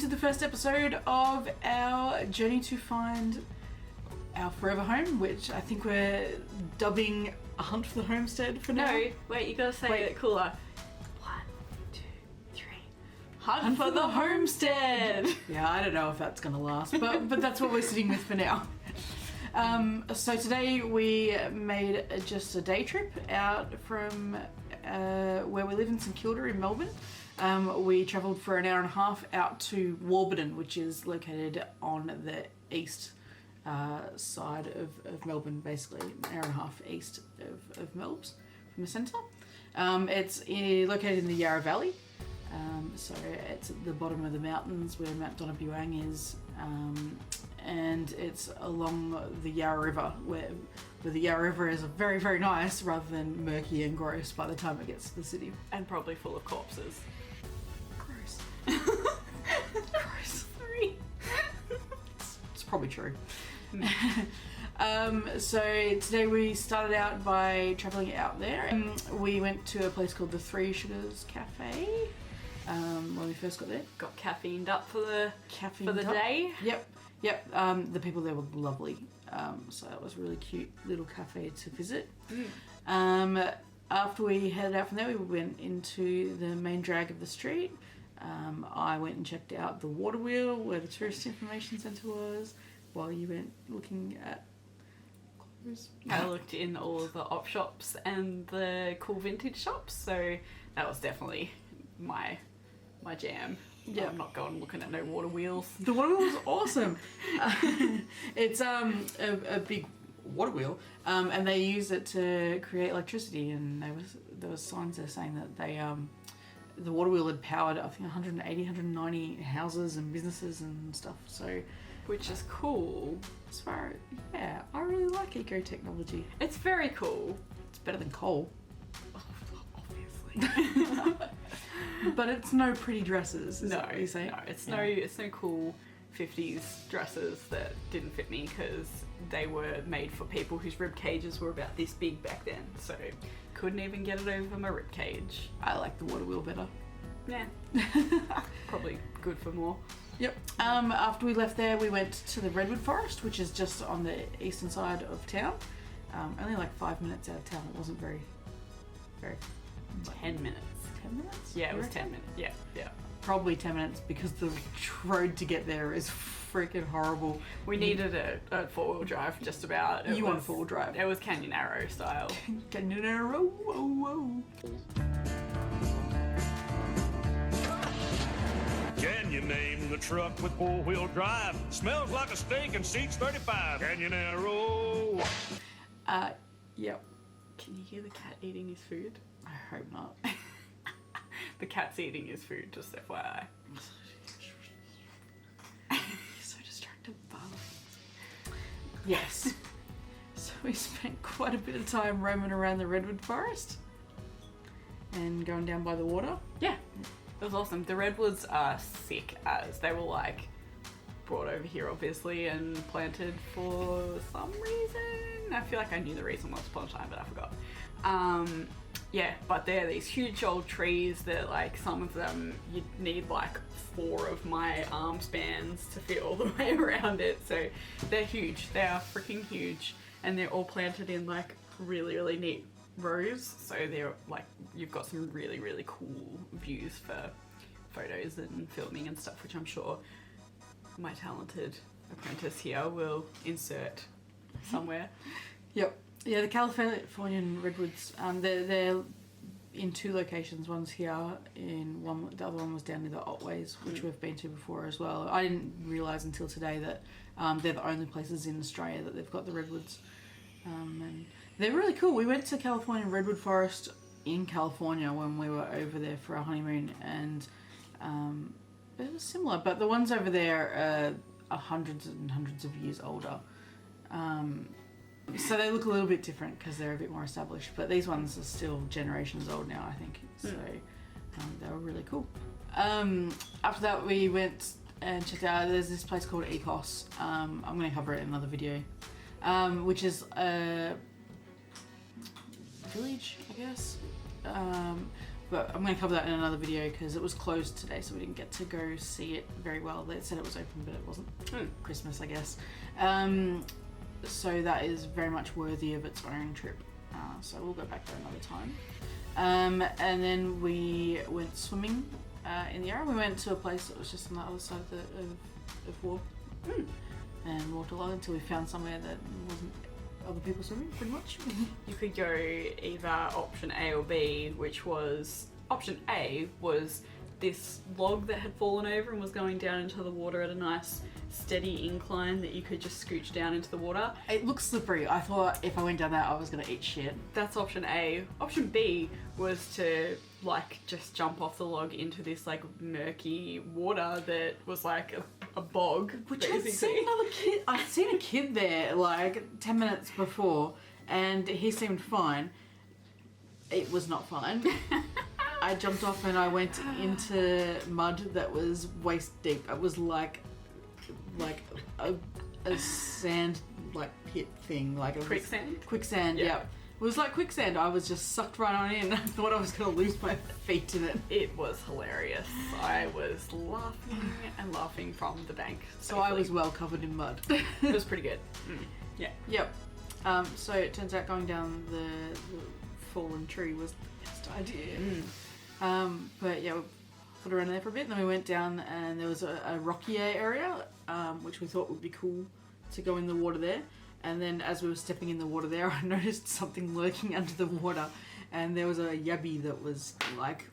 to the first episode of our journey to find our forever home, which I think we're dubbing A Hunt for the Homestead for now. No, wait, you gotta say it cooler. 1, 2, 3. Hunt for the Homestead! Yeah, I don't know if that's gonna last, but that's what we're sitting with for now. So today we made just a day trip out from where we live in St Kilda in Melbourne. We travelled for an hour and a half out to Warburton, which is located on the east side of Melbourne, basically an hour and a half east of Melbourne from the centre. It's located in the Yarra Valley, so it's at the bottom of the mountains where Mount Donabuang is, and it's along the Yarra River where the Yarra River is very, very nice rather than murky and gross by the time it gets to the city. And probably full of corpses. Gross. Gross. Sorry. It's probably true. So today we started out by travelling out there. We went to a place called the Three Sugars Cafe when we first got there. Got caffeined up for the Caffeined up. day. Yep. The people there were lovely. So it was a really cute little cafe to visit. After we headed out from there, we went into the main drag of the street. I went and checked out the water wheel where the tourist information centre was, while you went looking at clothes. I looked in all of the op shops and the cool vintage shops, so that was definitely my jam. Yeah. I'm not going looking at no water wheels. The water wheel was awesome. It's a big water wheel, and they use it to create electricity. And there was signs there saying that the water wheel had powered, I think, 180, 190 houses and businesses and stuff. So, Which is cool. as far yeah, I really like eco technology. It's very cool. It's better than coal, Obviously. but it's no pretty dresses. Is No, that what you're saying? no, it's Yeah. no cool 50s dresses that didn't fit me because they were made for people whose rib cages were about this big back then, so couldn't even get it over my rib cage. I like the water wheel better. Yeah. Probably good for more. Yep. After we left there, we went to the redwood forest, which is just on the eastern side of town. Only like 5 minutes out of town. It wasn't very 10 minutes. 10 minutes? Yeah, it You was reckon? 10 minutes. Yeah. Probably 10 minutes because the road to get there is freaking horrible. We needed a four-wheel drive just about. You want a four-wheel drive? It was Canyon Arrow style. Canyon Arrow, whoa. Can you name the truck with four-wheel drive? Smells like a steak and seats 35. Canyon Arrow. Yep. Can you hear the cat eating his food? I hope not. The cat's eating his food, just FYI. You're so distracted by Yes. So we spent quite a bit of time roaming around the redwood forest and going down by the water. Yeah, it was awesome. The redwoods are sick as they were like brought over here obviously and planted for some reason. I feel like I knew the reason once upon a time, but I forgot. Yeah, but they're these huge old trees that like some of them you'd need like 4 of my arm spans to fit all the way around it. So they're huge. They are freaking huge, and they're all planted in like really, really neat rows. So they're like you've got some really, really cool views for photos and filming and stuff, which I'm sure my talented apprentice here will insert somewhere. Yep. Yeah, the Californian redwoods, they're in 2 locations. One's here in one, the other one was down near the Otways, which we've been to before as well. I didn't realise until today that they're the only places in Australia that they've got the redwoods. And they're really cool. We went to Californian redwood forest in California when we were over there for our honeymoon, and it was similar, but the ones over there are hundreds and hundreds of years older. So they look a little bit different because they're a bit more established, but these ones are still generations old now, I think. So they were really cool. After that, we went and checked out, there's this place called Ecos. I'm going to cover it in another video, which is a village, I guess, but I'm going to cover that in another video because it was closed today, so we didn't get to go see it very well. They said it was open, but it wasn't. Christmas, I guess. So that is very much worthy of its own trip. So we'll go back there another time. And then we went swimming in the Yarra. We went to a place that was just on the other side of Warburton and walked along until we found somewhere that wasn't other people swimming, pretty much. You could go either option A or B, which was option A was this log that had fallen over and was going down into the water at a nice steady incline that you could just scooch down into the water. It looks slippery. I thought if I went down that I was going to eat shit. That's option A. Option B was to like just jump off the log into this like murky water that was like a bog. Which basically. I'd seen a kid there like 10 minutes before and he seemed fine. It was not fine. I jumped off and I went into mud that was waist deep. It was like a sand like pit thing, like a Quicksand? Quicksand, yeah. It was like quicksand. I was just sucked right on in. I thought I was going to lose my feet in it. It was hilarious. I was laughing and laughing from the bank. So I was well covered in mud. It was pretty good. Yeah. Yep. So it turns out going down the fallen tree was the best idea. But yeah, we put around there for a bit, and then we went down and there was a rockier area, which we thought would be cool to go in the water there. And then as we were stepping in the water there, I noticed something lurking under the water, and there was a yabby that was like,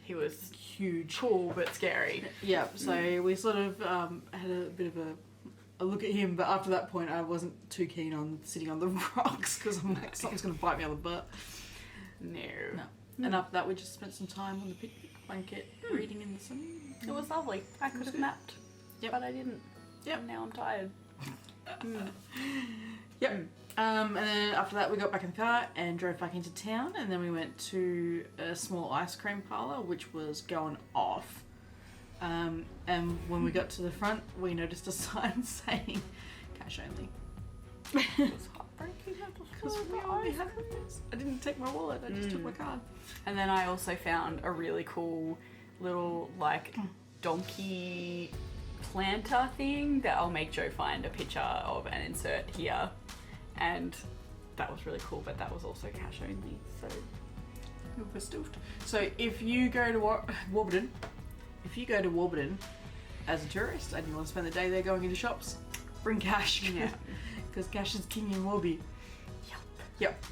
he was huge, cool but scary. Yeah, so we sort of had a bit of a look at him, but after that point I wasn't too keen on sitting on the rocks because I'm like, something's going to bite me on the butt. No. And after that we just spent some time on the picnic blanket reading in the sun. It was lovely. I could have napped, but I didn't. Yep. And now I'm tired. Yep. And then after that we got back in the car and drove back into town, and then we went to a small ice cream parlour which was going off. And when we got to the front we noticed a sign saying cash only. It was heartbreaking. Because we only had this. I didn't take my wallet, I just took my card. And then I also found a really cool little like donkey planter thing that I'll make Joe find a picture of and insert here. And that was really cool, but that was also cash only, so We're stuffed. So if you go to Warburton, as a tourist and you want to spend the day there going into shops, bring cash. Yeah. Because cash is king in Warby. Yep.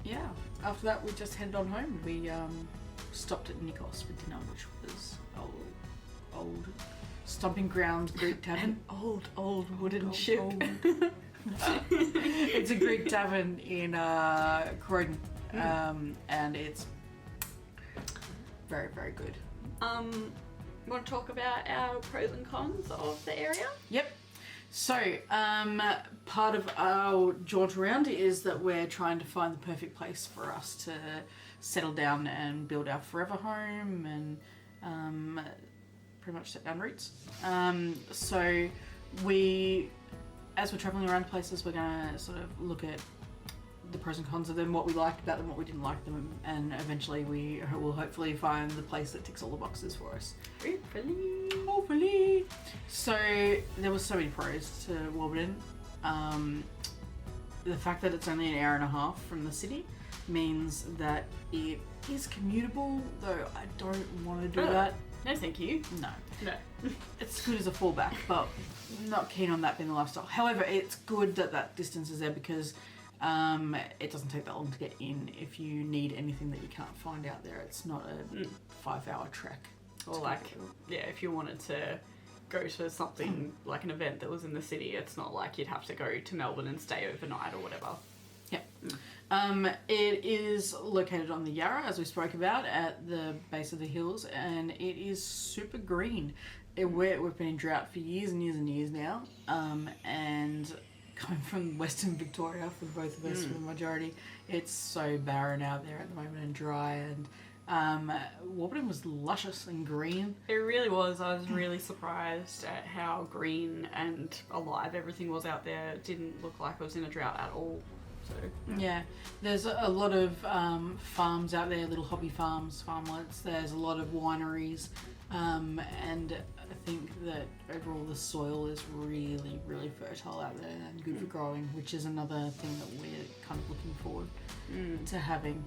Yeah. After that, we just headed on home. We stopped at Nikos for dinner, which was old stomping ground Greek tavern. Old wooden ship. It's a Greek tavern in Croydon, and it's very, very good. Want to talk about our pros and cons of the area? Yep. So, part of our jaunt around is that we're trying to find the perfect place for us to settle down and build our forever home and pretty much set down roots. So as we're travelling around places, we're going to sort of look at the pros and cons of them, what we liked about them, what we didn't like them, and eventually we will hopefully find the place that ticks all the boxes for us. Hopefully. So there was so many pros to Warburton. The fact that it's only an hour and a half from the city means that it is commutable, though I don't want to do that. No, thank you. No. No. It's good as a fallback, but not keen on that being the lifestyle. However, it's good that distance is there because it doesn't take that long to get in if you need anything that you can't find out there. It's not a 5-hour trek. Or like, yeah, if you wanted to go to something like an event that was in the city, it's not like you'd have to go to Melbourne and stay overnight or whatever. Yeah. It is located on the Yarra, as we spoke about, at the base of the hills, and it is super green. We've been in drought for years and years and years now, and coming from Western Victoria for both of us for the majority, it's so barren out there at the moment and dry, and Warburton was luscious and green. It really was. I was really surprised at how green and alive everything was out there. It didn't look like it was in a drought at all. So Yeah, there's a lot of farms out there, little hobby farms, farmlets. There's a lot of wineries, and I think that overall the soil is really, really fertile out there and good for growing, which is another thing that we're kind of looking forward to having.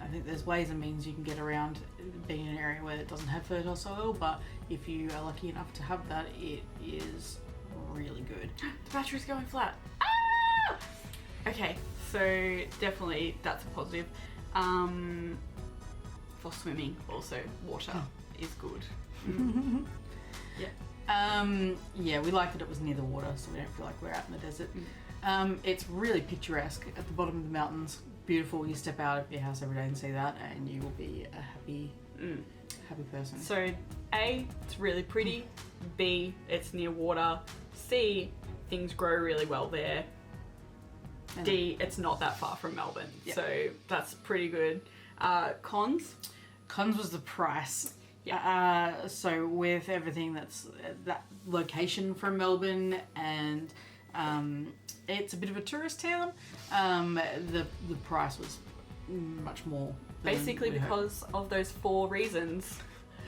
I think there's ways and means you can get around being in an area where it doesn't have fertile soil, but if you are lucky enough to have that, it is really good. The battery's going flat. Ah! Okay, so definitely that's a positive. For swimming, also water is good. Yeah, we like that it was near the water, so we don't feel like we're out in the desert. It's really picturesque at the bottom of the mountains. Beautiful. You step out of your house every day and see that, and you will be a happy person. So A, it's really pretty. B, it's near water. C, things grow really well there. And D, it's not that far from Melbourne, so that's pretty good. Cons was the price. So with everything that's that location from Melbourne, and it's a bit of a tourist town, the price was much more. Basically because of those 4 reasons.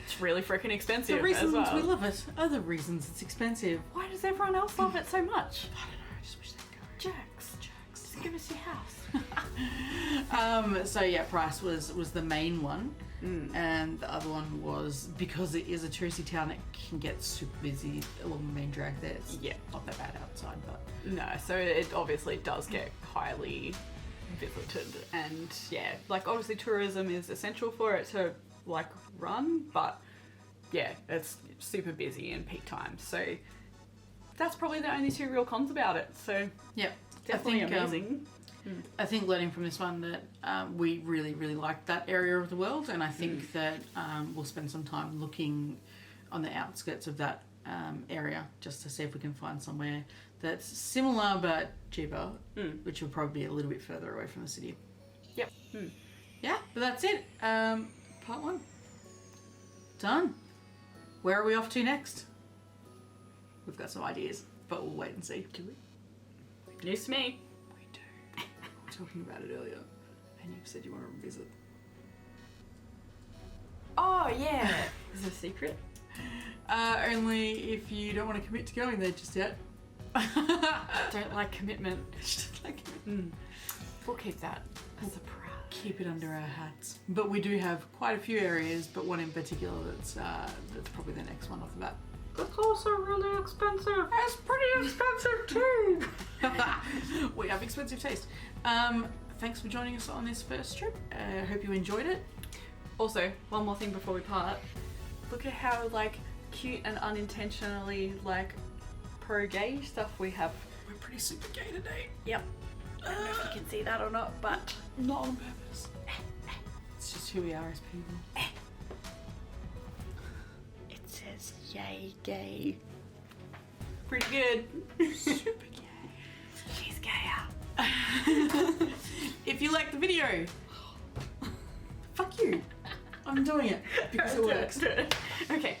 It's really freaking expensive. The reasons as well. we love it are the reasons it's expensive. Why does everyone else love it so much? I don't know, I just wish they'd go. Jerks. Just give us your house. So yeah, price was the main one. And the other one was, because it is a touristy town, it can get super busy along the main drag there. It's not that bad outside, but... No, so it obviously does get highly visited, and yeah, like obviously tourism is essential for it to like run, but yeah, it's super busy in peak times, so that's probably the only 2 real cons about it. So yeah, definitely amazing. I think learning from this one that we really, really like that area of the world, and I think that we'll spend some time looking on the outskirts of that area just to see if we can find somewhere that's similar but cheaper, which will probably be a little bit further away from the city. Yep. Yeah, but that's it. Part 1. Done. Where are we off to next? We've got some ideas, but we'll wait and see. Do we? News to me. We do. We were talking about it earlier, and you've said you want to visit. Oh yeah. Is it a secret? Only if you don't want to commit to going there just yet. Don't like commitment. We'll keep that as a surprise. Keep it under our hats. But we do have quite a few areas, but one in particular that's probably the next one off the bat. It's also really expensive. It's pretty expensive too. We have expensive taste. Thanks for joining us on this first trip. I hope you enjoyed it. Also, one more thing before we part. Look at how like cute and unintentionally like pro-gay stuff we have. We're pretty super gay today. Yep. I don't know if you can see that or not, but not on purpose. It's just who we are as people. It says yay gay. Pretty good. Super gay. She's gayer. If you like the video, fuck you. I'm doing it because it works. Okay.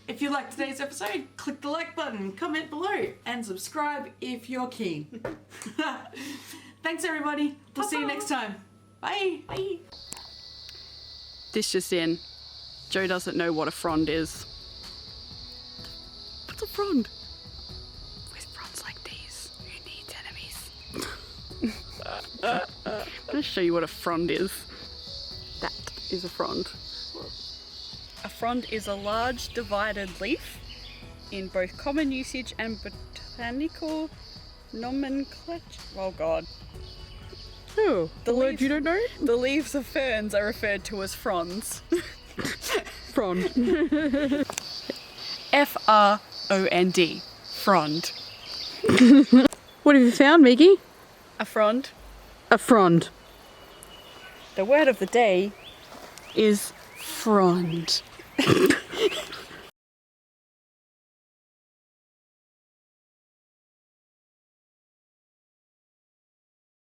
If you liked today's episode, click the like button, comment below, and subscribe if you're keen. Thanks everybody. We'll see you next time. Bye. Bye. This just in. Joe doesn't know what a frond is. What's a frond? With fronds like these, who needs enemies? I'm going to show you what a frond is. That is a frond. A frond is a large divided leaf in both common usage and botanical nomenclature. Oh god. Oh, the word you don't know? The leaves of ferns are referred to as fronds. Frond. F-R-O-N-D. Frond. What have you found, Miggy? A frond. A frond. The word of the day is frond.